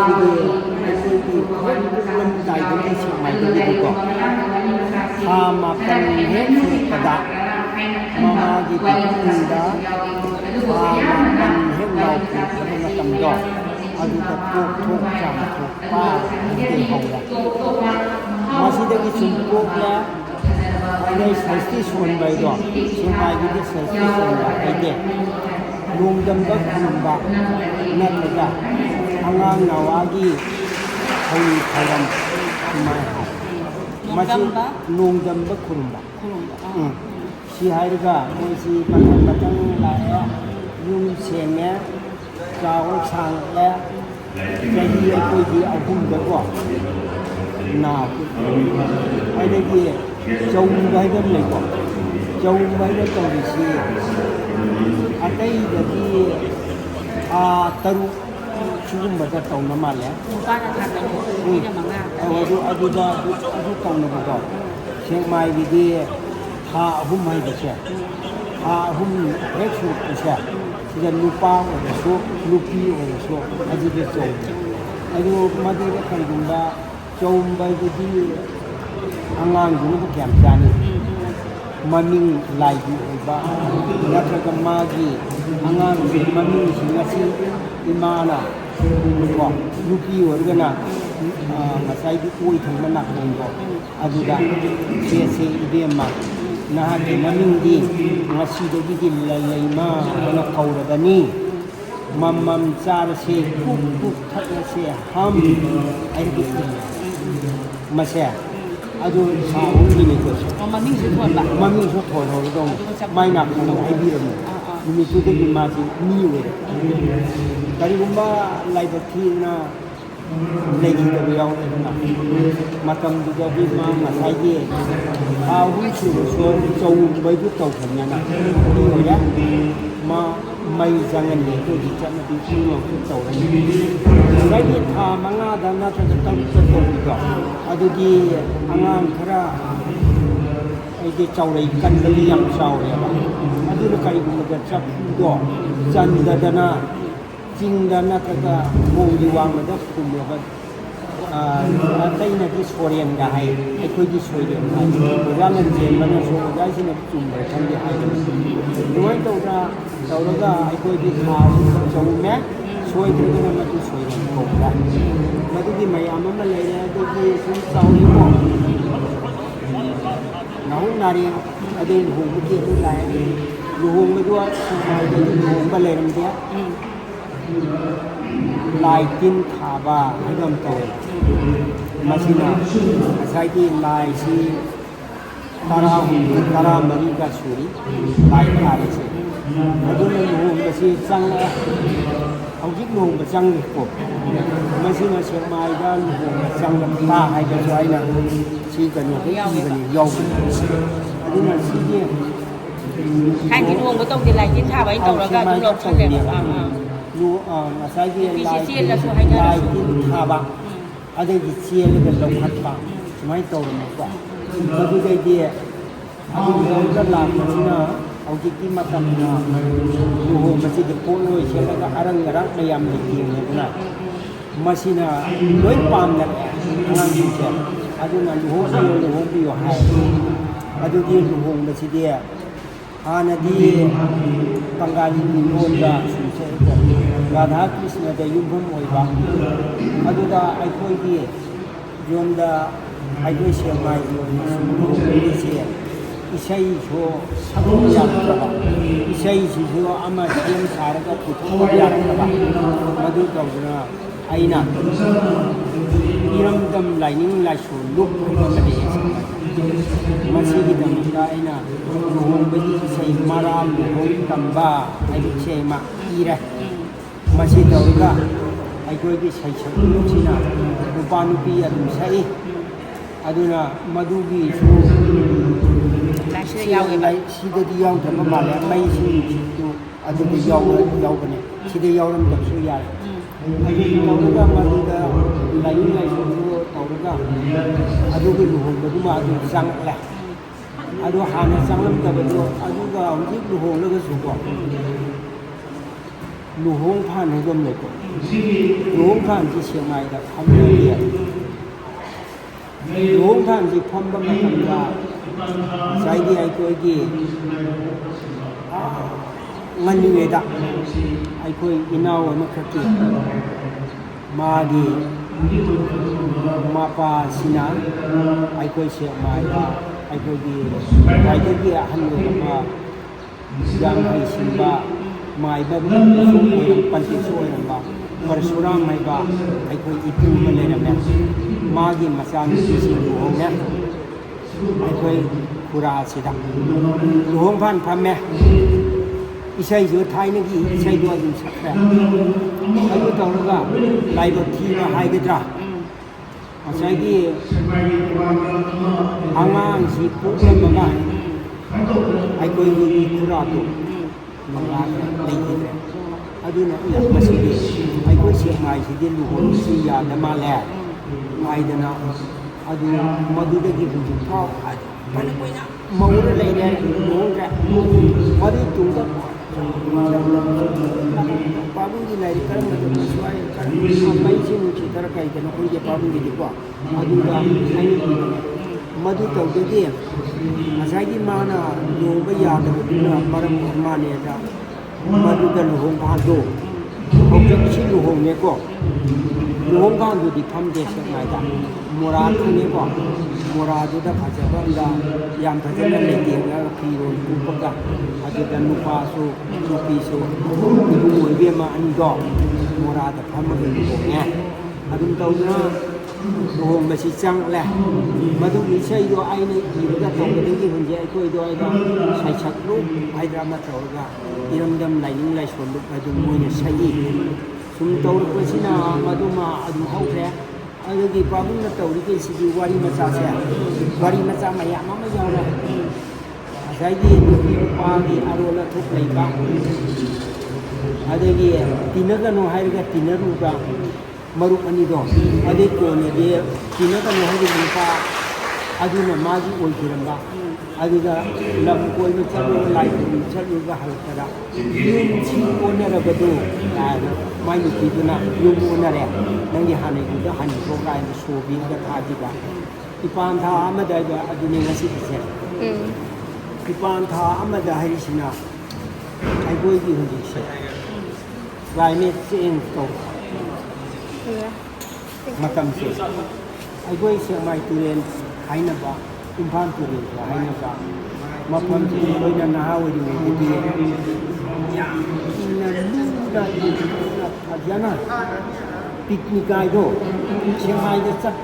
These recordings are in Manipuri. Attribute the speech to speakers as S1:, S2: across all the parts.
S1: ꯁꯤꯗꯤ ꯑꯩꯈꯣꯏꯒꯤ ꯈꯨꯔꯝꯗꯥꯏꯗꯒꯤ ꯁꯦꯛꯃꯥꯏꯗꯒꯤꯀꯣ ꯊꯥ ꯃꯥꯄꯟ ꯍꯦꯛ ꯁꯨꯔꯛꯄꯗ ꯃꯃꯥꯒꯤ ꯕꯤꯇꯨꯡꯗ ꯊꯥ ꯃꯥꯄꯟ ꯍꯦꯛ ꯂꯥꯎꯈꯠꯂꯛꯄ ꯃꯇꯝꯗꯣ ꯑꯗꯨꯗ ꯄꯣꯛꯊꯣꯛ ꯆꯥꯝꯊꯣꯛꯄ ꯑꯗꯨꯗꯩ ꯍꯧꯔꯦ ꯃꯁꯤꯗꯒꯤ ꯁꯨꯝ ꯄꯣꯛꯂꯦ ꯑꯗꯩ ꯁ꯭ꯔꯤꯁꯇꯤ ꯁꯣꯟꯕ ꯍꯥꯏꯗꯣ ꯁꯦꯛꯃꯥꯏꯒꯤꯗꯤ ꯁ꯭ꯔꯤꯁꯇꯤ ꯁꯣꯟꯕ ꯍꯥꯏꯗꯦ ꯅꯣꯡꯗꯝꯕ ꯈꯨꯔꯨꯝꯕ ꯅꯠꯇ꯭ꯔꯒ ꯑꯉꯥꯡ ꯅꯋꯥꯒꯤ ꯊꯧꯅꯤ ꯊꯧꯔꯝ ꯑꯗꯨꯃꯥꯏꯅ ꯍꯥꯏ ꯃꯁꯤ ꯅꯣꯡꯗꯝꯕ ꯈꯨꯔꯨꯝꯕ ꯁꯤ ꯍꯥꯏꯔꯒ ꯃꯣꯏꯁꯤ ꯃꯊꯪ ꯃꯊꯪ ꯂꯥꯛꯑꯦ ꯌꯨꯝ ꯁꯦꯡꯉꯦ ꯆꯥꯎ ꯁꯥꯡꯉꯛꯑꯦ ꯆꯍꯤ ꯑꯩꯈꯣꯏꯒꯤ ꯑꯍꯨꯝꯗꯀꯣ ꯑꯗꯒꯤ ꯆꯧꯕ ꯍꯥꯏꯕ ꯑꯃ ꯂꯩꯀꯣ ꯆꯧꯕ ꯍꯥꯏꯕ ꯇꯧꯔꯤꯁꯤ ꯑꯇꯩꯗꯗꯤ ꯊꯥ ꯇꯔꯨꯛ ꯁꯤꯒꯨꯝꯕꯗ ꯇꯧꯅ ꯃꯥꯜꯂꯦ ꯑꯗꯨꯗ ꯑꯗꯨ ꯇꯧꯅꯕꯀꯣ ꯁꯦꯛꯃꯥꯏꯒꯤꯗꯤ ꯊꯥ ꯑꯍꯨꯝ ꯍꯥꯏꯕꯁꯦ ꯊꯥ ꯑꯍꯨꯝ ꯍꯦꯛ ꯁꯨꯔꯛꯄꯁꯦ ꯁꯤꯗ ꯅꯨꯄꯥ ꯑꯣꯏꯔꯁꯨ ꯅꯨꯄꯤ ꯑꯣꯏꯔꯁꯨ ꯑꯗꯨꯗ ꯆꯣꯡꯉꯦ ꯑꯗꯨ ꯃꯗꯨꯗ ꯀꯔꯤꯒꯨꯝꯕ ꯆꯣꯡꯕꯗꯨꯗꯤ ꯑꯉꯥꯡꯗꯨꯅꯕꯨ ꯀꯌꯥꯝ ꯆꯥꯅꯤ ꯃꯃꯤꯡ ꯂꯥꯏꯒꯤ ꯑꯣꯏꯕ ꯅꯠꯇ꯭ꯔꯒ ꯃꯥꯒꯤ ꯑꯉꯥꯡꯒꯤ ꯃꯃꯤꯡꯁꯤ ꯉꯁꯤ ꯏꯃꯥꯅ ꯀꯣ ꯅꯨꯄꯤ ꯑꯣꯏꯔꯒꯅ ꯉꯁꯥꯏꯒꯤ ꯑꯣꯏ ꯊꯪꯕ ꯅꯥꯀꯣꯡꯗꯣ ꯑꯗꯨꯗ ꯁꯦ ꯏꯕꯦꯝꯃ ꯅꯍꯥꯛꯀꯤ ꯃꯃꯤꯡꯗꯤ ꯉꯁꯤꯗꯒꯤꯗꯤ ꯂꯩꯃ ꯍꯥꯏꯅ ꯀꯧꯔꯕꯅꯤ ꯃꯃꯝ ꯆꯥꯔꯁꯦ ꯄꯨꯛ ꯄꯨꯛ ꯊꯛꯂꯁꯦ ꯍꯝ ꯍꯥꯏꯔꯒ ꯃꯁꯦ ꯑꯗꯨ ꯊꯥ ꯑꯍꯨꯝꯒꯤꯅꯤꯀꯣ ꯃꯃꯤꯡꯁꯨ ꯊꯣꯜꯍꯧꯔꯗꯧꯅꯤ ꯃꯥꯏ ꯅꯥꯀꯣꯡꯗ ꯍꯥꯏꯕꯤꯔꯝꯃꯤ ꯅꯨꯃꯤꯠꯇꯨꯗꯒꯤ ꯃꯥꯁꯤ ꯃꯤ ꯑꯣꯏꯔꯦ ꯀꯔꯤꯒꯨꯝꯕ ꯂꯥꯏꯕꯛ ꯊꯤꯅ ꯂꯩꯈꯤꯗꯕ ꯌꯥꯎꯔꯦꯗꯅ ꯃꯇꯝꯗꯨꯗꯗꯤ ꯃꯥ ꯉꯁꯥꯏꯒꯤ ꯊꯥ ꯑꯍꯨꯝ ꯁꯨꯔꯁꯨ ꯆꯧꯕꯩꯗꯨ ꯇꯧꯈ꯭ꯔꯕꯅꯤꯅ ꯃꯤ ꯑꯣꯏꯔꯦ ꯃꯥ ꯃꯩ ꯆꯪꯉꯅꯤ ꯑꯩꯈꯣꯏꯒꯤ ꯆꯠꯅꯕꯤ ꯄꯨꯝꯅꯃꯛꯁꯨ ꯇꯧꯔꯅꯤ ꯉꯁꯥꯏꯒꯤ ꯊꯥ ꯃꯉꯥꯗ ꯅꯠꯇ꯭ꯔꯒ ꯇꯔꯨꯛꯇ ꯇꯧꯕꯤꯗꯣ ꯑꯗꯨꯗꯤ ꯑꯉꯥꯡ ꯈꯔ ꯑꯩꯗꯤ ꯆꯥꯎꯔꯩ ꯀꯟꯕꯗꯤ ꯌꯥꯝ ꯆꯥꯎꯔꯦꯕ ꯑꯗꯨꯅ ꯀꯔꯤꯒꯨꯝꯕꯗ ꯆꯐꯨꯗꯣ ꯆꯟꯗꯗꯅ ꯆꯤꯡꯗ ꯅꯠꯇ꯭ꯔꯒ ꯊꯣꯡꯒꯤ ꯋꯥꯡꯃꯗ ꯐꯨꯝꯂꯒ ꯑꯇꯩꯅꯗꯤ ꯁꯣꯔꯦꯟꯒ ꯍꯥꯏ ꯑꯩꯈꯣꯏꯗꯤ ꯁꯣꯏꯔꯦꯟ ꯍꯥꯏ ꯑꯣꯖꯥꯅ ꯆꯦꯟꯕꯅꯁꯨ ꯑꯣꯖꯥꯁꯤꯅ ꯆꯨꯝꯕ꯭ꯔꯥ ꯈꯪꯗꯦ ꯍꯥꯏꯕꯅꯤ ꯑꯗꯨꯃꯥꯏꯅ ꯇꯧꯔꯒ ꯑꯩꯈꯣꯏꯗꯤ ꯊꯥ ꯆꯧꯃꯦ ꯁꯣꯏꯗ꯭ꯔꯒꯅ ꯃꯗꯨ ꯁꯣꯏꯔꯦꯟ ꯀꯧꯕ꯭ꯔꯥ ꯃꯗꯨꯒꯤ ꯃꯌꯥꯝ ꯑꯃ ꯂꯩꯔꯦ ꯑꯗꯨꯒꯤ ꯁꯨꯝ ꯆꯥꯎꯔꯤꯀꯣ ꯅꯍꯨꯝ ꯅꯥꯔꯦꯡ ꯑꯗꯩ ꯂꯨꯍꯣꯡꯕꯒꯤ ꯑꯗꯨ ꯂꯥꯛꯑꯦ ꯂꯨꯍꯣꯡꯕꯗꯨ ꯁꯦꯛꯃꯥꯏꯗꯗꯤ ꯂꯨꯍꯣꯡꯕ ꯂꯩꯔꯝꯗꯦ ꯂꯥꯏ ꯇꯤꯟ ꯊꯥꯕ ꯍꯥꯏꯕ ꯑꯃ ꯇꯧꯋꯦ ꯃꯁꯤꯅ ꯉꯁꯥꯏꯒꯤ ꯂꯥꯏꯁꯤ 14-14 ꯁꯨꯔꯤ ꯂꯥꯏ ꯊꯥꯔꯤꯁꯦ ꯑꯗꯨꯅ ꯂꯨꯍꯣꯡꯕꯁꯤ ꯆꯪꯉꯛꯑꯦ ꯍꯧꯖꯤꯛ ꯂꯨꯍꯣꯡꯕ ꯆꯪꯉꯤꯀꯣ ꯃꯁꯤꯅ ꯁꯦꯛꯃꯥꯏꯗ ꯂꯨꯍꯣꯡꯕ ꯆꯪꯂꯛꯄ ꯍꯥꯏꯕꯁꯨ ꯑꯩꯅ ꯁꯤ ꯀꯩꯅꯣꯗ ꯏꯕꯅꯤ ꯌꯥꯎꯕꯅꯤ ꯑꯗꯨꯅ ꯁꯤꯒꯤ
S2: ꯊꯥꯏꯅꯗꯤ ꯂꯨꯍꯣꯡꯕ ꯇꯧꯗꯦ ꯂꯥꯏ ꯇꯤꯟ ꯊꯥꯕ ꯍꯥꯏꯅ ꯇꯧꯔꯒ ꯑꯗꯨꯝ ꯂꯧꯁꯜꯂꯦꯕ
S1: ꯉꯁꯥꯏꯒꯤ ꯂꯥꯏ ꯇꯤꯟ ꯊꯥꯕ ꯑꯗꯩꯗꯤ ꯆꯦꯜꯂꯒ ꯂꯧꯈꯠꯄ ꯁꯨꯃꯥꯏꯅ ꯇꯧꯔꯝꯃꯦꯀꯣ ꯑꯗꯨꯗꯩꯗꯤ ꯑꯗꯨꯗ ꯂꯥꯛꯄꯁꯤꯅ ꯍꯧꯖꯤꯛꯀꯤ ꯃꯇꯝꯗ ꯂꯨꯍꯣꯡꯕꯁꯤꯗꯤ ꯄꯣꯠꯂꯣꯏ ꯁꯦꯠꯂꯒ ꯑꯔꯪ ꯑꯔꯥꯛ ꯃꯌꯥꯝ ꯂꯩꯇꯦꯡꯉꯦꯗꯅ ꯃꯁꯤꯅ ꯂꯣꯏ ꯄꯥꯝꯅꯔꯛꯑꯦ ꯑꯉꯥꯡꯁꯤꯡꯁꯦ ꯑꯗꯨꯅ ꯂꯨꯍꯣꯡꯕꯤꯌꯨ ꯍꯥꯏ ꯑꯗꯨꯗꯤ ꯂꯨꯍꯣꯡꯕꯁꯤꯗꯤ ꯍꯥꯟꯅꯗꯤ ꯕꯪꯒꯥꯂꯤꯒꯤ ꯂꯣꯟꯗ ꯁꯨꯝꯁꯦꯀꯣ ꯔꯥꯙꯥ ꯀ꯭ꯔꯤꯁꯅꯗ ꯌꯨꯝꯐꯝ ꯑꯣꯏꯕ ꯑꯗꯨꯗ ꯑꯩꯈꯣꯏꯒꯤ ꯌꯣꯟꯗ ꯑꯩꯈꯣই ꯁꯦꯛꯃꯥꯏꯒꯤ ꯑꯣꯏꯅꯁꯨ ꯂꯨꯍꯣꯡꯕꯒꯤꯁꯦ ꯏꯁꯩꯁꯨ ꯁꯛꯄ ꯌꯥꯔꯛꯇ꯭ꯔꯕ ꯏꯁꯩꯁꯤꯁꯨ ꯑꯃ ꯁꯦꯝ ꯁꯥꯔꯒ ꯄꯨꯊꯣꯛꯄ ꯌꯥꯔꯛꯇ꯭ꯔꯕ ꯃꯗꯨ ꯇꯧꯗꯅ ꯑꯩꯅ ꯏꯔꯝꯗꯝ ꯂꯥꯏꯅꯤꯡ ꯂꯥꯏꯁꯣꯟ ꯂꯨꯞ ꯍꯥꯏꯕ ꯑꯃ ꯂꯩꯌꯦ ꯃꯁꯤꯒꯤꯗꯃꯛꯇ ꯑꯩꯅ ꯂꯨꯍꯣꯡꯕꯒꯤ ꯏꯁꯩ ꯃꯔꯥꯜ ꯂꯨꯍꯣꯡ ꯇꯝꯕ ꯍꯥꯏꯕ ꯏꯁꯩ ꯑꯃ ꯏꯔꯦ ꯃꯁꯤ ꯇꯧꯔꯒ ꯑꯩꯈꯣꯏꯒꯤ ꯁꯩꯁꯛꯄꯁꯤꯅ ꯅꯨꯄꯥ ꯅꯨꯄꯤ ꯑꯗꯨꯝ ꯁꯛꯏ ꯑꯗꯨꯅ ꯃꯗꯨꯒꯤꯁꯨ ꯁꯤꯗꯗꯤ ꯌꯥꯎꯗꯕ ꯃꯥꯜꯂꯦ ꯃꯩꯁꯤꯡꯁꯤꯁꯨ ꯑꯗꯨꯗ ꯌꯥꯎꯕꯅꯦ ꯁꯤꯗ ꯌꯥꯎꯔꯝꯗꯕꯁꯨ ꯌꯥꯏ ꯑꯗꯨ ꯇꯧꯔꯒ ꯃꯗꯨꯗ ꯂꯥꯏꯅꯤꯡ ꯂꯥꯏꯁꯣꯟꯁꯨ ꯇꯧꯔꯒ ꯑꯗꯨꯒꯤ ꯂꯨꯍꯣꯡꯕꯗꯨꯃ ꯑꯗꯨꯝ ꯆꯪꯉꯛꯂꯦ ꯑꯗꯨ ꯍꯥꯟꯅ ꯆꯪꯂꯝꯗꯕꯗꯣ ꯑꯗꯨꯒ ꯍꯧꯖꯤꯛ ꯂꯨꯍꯣꯡꯂꯒꯁꯨꯀꯣ ลูกห้องผ่านให้ร่วมเลยก็ลูกห้องผ่านที่เชียงใหม่กับทำเรียนลูกห้องผ่านที่พร้อมบังคับว่าใช้ดีไอ้ตัวกี่มันอยู่เด็กไอ้คุยอินเอามันขัดกี่มาดีมาปาสินะไอ้คุยเชียงใหม่ไอ้คุยกี่ไอ้ตัวกี่หันเลยมายังให้สิบะไม่แบบสุ่มวยปันติช่วยนะบ้างปรสุรามไม่บ้าไอ้คุยอีตูมันเลยนะแม่มากินมาสานที่สิ่งดูห้องเนี่ยไอ้คุยคุราสิดังดูห้องพันพันแม่อีใช่อยู่ไทยนี่กี่อีใช่ด้วยอยู่สักแค่ไอ้ดูตรงนั้นก็ไล่รถที่มาให้กันจ้ะใช่กี่อ่างสิปุ๊บแล้วมาไอ้คุยอยู่คุราตัวมันรักเลยအဒုနဲ့အမရှိသေးအိုက်ကိုရှိမှရှိတဲ့လူကိုစီယာဓမ္မလဲအိုင်ဒနာအဒုမဒုတဲ့ကြီးကိုထောက်ဘာလို့ကိုညာမဟုတ်လေတဲ့ဘုံကဘာဒီတုံးတော့ပါဘူးဒီလိုက်ကရမတဲ့ဆွားရကရမိုင်းချင်းချီတရခိုင်တဲ့ကိုကြီးပါဘူးဒီကွာအဒုကဆိုင်မဒုတော့တဲ့ကြီးအဆိုင်ကြီးမာနာယုံပရတယ်ဒီမှာပရမနေတာมาดูกันลูกบ้านดูเขาจะชี้ลูกเนี่ยก็ลูกบ้านดูที่ทำเด็กใหม่จ้ะมูราดูเนี่ยก็มูราดูได้พัฒนาได้ยามพัฒนาเลี้ยงแล้วพี่โรนกูก็ได้อาจจะเป็นลูกปลาสูลูกปีสูที่ดูเหวี่ยงมาอันนี้ก็มูราจะทำมาเป็นลูกเนี่ยอาดูตัวนั้นลูกไม่ใช่จังแหละมาดูวิชัยดูไอ้เนี่ยที่เราต้องไปดูที่คนเจ้าคุยดูไอ้ก็ใช้ชักลูกไอ้ดราม่าตัวก็ที่เราดำไหลนิ่งไหลชนลูกมาดูมวยเนี่ยใช่สมตัวเราเป็นสินะมาดูเขาแค่ไอ้เรื่องที่ป้าบุญตัวที่เป็นสิ่งวารีมาจากเสียวารีมาจากไม่ยากไม่ยาวเลยใช่ที่ป้าที่อารมณ์ทุกข์เลยบ้างอะไรที่ที่นั่นก็น้องให้ก็ที่นั่นรู้บ้างมารุอันนี้ก็อะไรก็เนี่ยเดี๋ยวที่นั่นก็น้องให้ก็ป้าอะไรเนี่ยมาที่โอ้ยที่นั่นบ้างอะไรก็ลำโอยมันจะรู้ไล่จะรู้ก็หันกระดายุ่งชีโอนเนี่ยเราก็ดูไม่มีที่ดูนะยุ่งโอนอะไรนั่งยี่หันเนี่ยก็หันโปรไกด์โชว์บินก็ท่าจีบ้างที่ปานท่าไม่ได้ก็อะไรเนี่ยก็สิบเซนที่ปานท่าไม่ได้ให้สินะไอ้พวกที่หุ่นดีเสียรายเม็ดเสียงโตมาทำเสียไอ้พวกเสียงไม่ตัวเรียนใครนะบ้างอิมพันตัวเรียนใครนะบ้างมาพันที่คนนั้นหาวันนี้ดีอย่างนั้นลูกได้ยินอาจารย์นะปิกนิกไกด์ด้วยเชียงใหม่จะจัด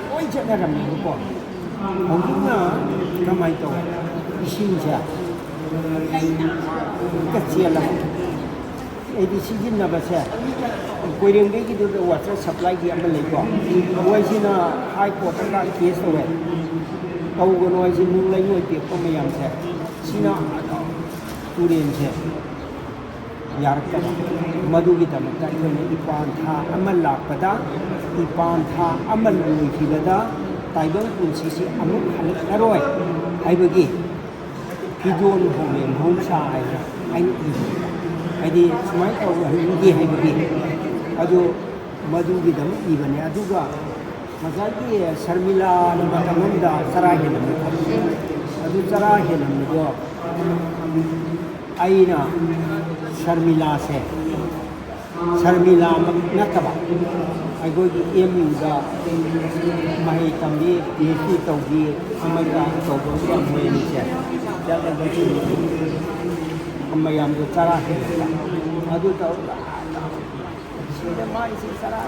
S1: โอ้ยจะได้ทำยังไงก่อนผมคิดว่าทำไมตัวชิงเสียก็เสียแล้วไอ้ที่ชิงน่ะแบบเสียคุยเรื่องนี้ก็ดูว่าจะสับไล่ที่มันเลยก่อนว่าชินะไฮโคร์ตตั้งเคสเอาไว้เอาคนว่าชินุ่งไล่หน่วยเปียกก็ไม่ยอมเสียชินะตุเรียนเสียยากกันมาดูกิจกรรมการคนอีปานท่าอมันหลักกระดาอีปานท่าอมันลุยที่กระดาไต่บ้างคุณสิอนุขันอร่อยไอ้เมื่อกี้พี่โดนห้องเรียนห้องชายไอ้นี่ไอ้ที่สมัยเอาเมื่อกี้ไอ้เมื่อกี้อาดูมาดูกิจกรรมอีวันนี้อาดูก็มาจากที่ชาร์มิลาในบ้านทางนู้นด่าสระเห็นไหมครับอาดูสระเห็นไหมก็ไอ้น่ะชาร์มิลาเซ่ชาร์มิลามันนักบ่ไอ้ก็ที่มีด้าไม่ทำดีที่ที่ตัวดีทำไมกันตัวก็ไม่มีเซ่จะเป็นแบบนี้ทำไมยามก็สระเห็นไหมอาดูตัวสิ่งที่ไม่สิ่งสระ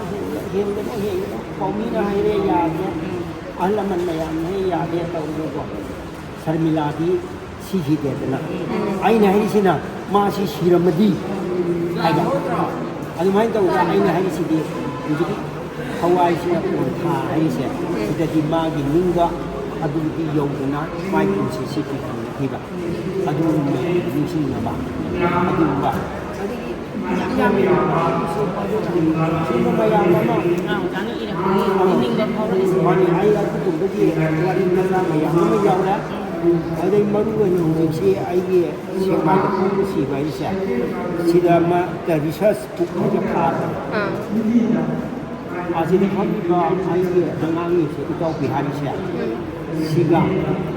S1: เห็นก็ไม่เห็นพอมีนะให้เรียยาเนี่ยอันละมันไม่ยามให้ยาเดียตัวก็ชาร์มิลาที่ชีวิตเด็ดนะไอ้เนี่ยให้สินะมาสิชีรมดีไอ้เนี่ยอันนี้ไม่ต้องไอ้เนี่ยให้สิดีดูดิเขาไอ้สินะคนท่าไอ้เสียแต่ที่มากินนึงก็อดูที่ยงนะไม่คุณสิสิที่แบบอดูนี่สินะบ้างอดูว่ายังไม่รู้สิ่งที่พยายามมา
S2: ตอนนี้อีกนิ่งๆแบบเขาเลย
S1: วันนี้ไอ้เราพูดถึงที่วันนี้เราไม่ยอมแล้ว ꯑꯗꯩ ꯃꯔꯨ ꯑꯣꯏꯅ ꯍꯧꯖꯤꯛꯁꯤ ꯑꯩꯒꯤ ꯁꯦꯛꯃꯥꯏꯗ ꯄꯣꯛꯄꯁꯤꯕ ꯑꯩꯁꯦ ꯁꯤꯗ ꯔꯤꯁꯔꯁ ꯕꯨꯛ ꯍꯥꯏꯅ ꯊꯥꯕꯅꯦ ꯑꯁꯤꯗ ꯐꯝꯃꯤꯕ ꯑꯩꯒꯤ ꯑꯉꯥꯡꯁꯦ ꯏꯇꯥꯎꯕꯤ ꯍꯥꯏꯔꯤꯁꯦ siga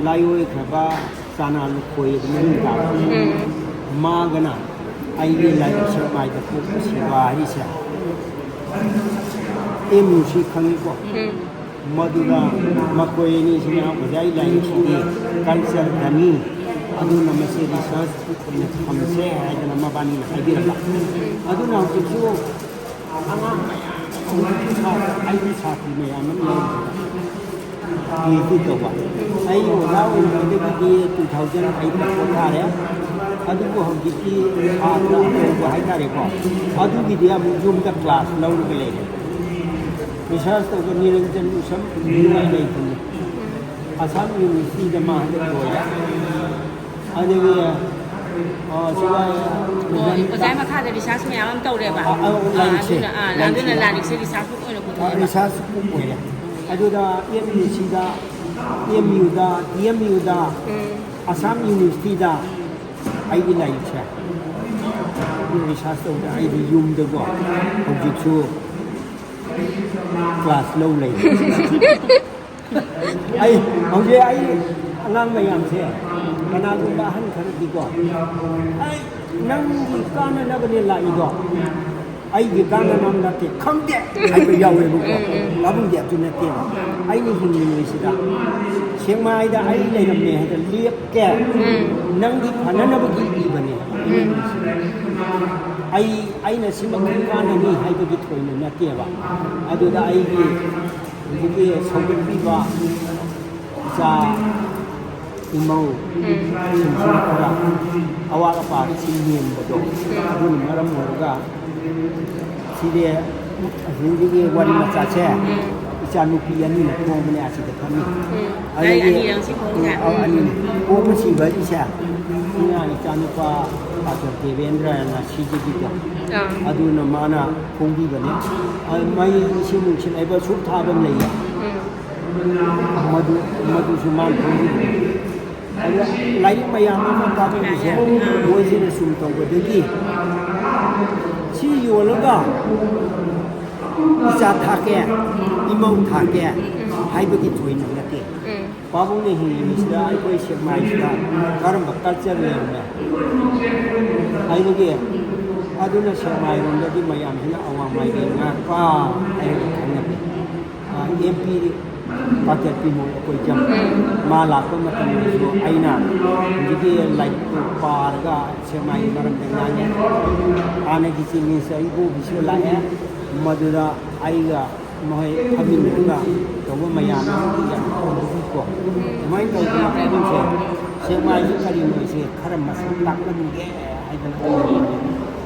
S1: layo ikraba sana lukoi mung ta magana aige lai se mai da ko siwa hi se emu si khangi ko madura makoi ni sina bajai lai si ni culture dani adu namase research ni hamse ai na mabani na ai ra adu na ko so ama ai ni sa ti me aman ये तो हुआ आई ओला उन्होंने भी 2008 तक उठा रहे अदु को हम जितनी आत्मा को हाई तारे को अदु की दिया मुझुम का क्लास लाउड के ले रिसर्च तो निरंजन उसम निराई नहीं थी असम यूनिवर्सिटी जमा है तो या अदु ये सिवाय
S2: ओजाय मखा द रिसर्च में आम तौरे बा अदुना लानिक से रिसर्च को ओइनो को
S1: रिसर्च को ओइला अदुदा एमयूसीदा एमयूदा डीएमयूदा असम यूनिवर्सिटीदा आइगी लाइछे रिसर्च तौदा आइगी यूमदगो हौजिकसु क्लास लौ लई आई हौजे आई अलांग मयामसे कनागुंबा हन खरदिगो आई नंगी काननबने लाइगो आइगे गाना नाम नाते खंगे आइबे यावे बुको लाबुंगे अतुनते आइनि हिंगिनिसिदा सेमाइदा आइ लेरमने हेदा लेपके नंगी फननबगी इबने आइना सिमखि काननि हाइबगी थोइने नतेबा अदुदा आइगे जिगे सौगनबिबा जा इमौ सिंखरा अवाग पार सिंहेम बदो अदुन मरम होगा सिदे हिंदी वारी मचा छे इचा नुपी अनि न थोंबने आसिदा फमी
S2: आई अनि रंग सि खोंगा
S1: अनि पोम सि बरि छे इना इचा नुपा पातो देवेंद्र ना सिजिबी को अदु न माना खोंबी बने मई सि नुसिन आइबा सुख थाबम लैया मधु सुमान खोंबी लाइक मयाम मा ताबे से बोइसिन सुम तौबदगी सी योलगा इचा थाके इमौ थाके हाइबगी थोइन नते बाबुने हिमिसदा आइबोय सेमाइसदा करम कल्चर लेने हाइबगी अदुना सेमाइ रोंदगी मयाम हिना अवा माइगे ना का आइबगी खनबे एमपी पाकेट पिमो कोई जम माला को मतम जो आइना जिगे लाइक तो पारगा सेमाइ मरम देनाने आने की चीनी से इबो बिसो लाए मधुरा आइगा मोय अबिनगा तो वो मयाम की या को माइ तो से सेमाइ करी मोय से खरम मस ताक लगे आइदन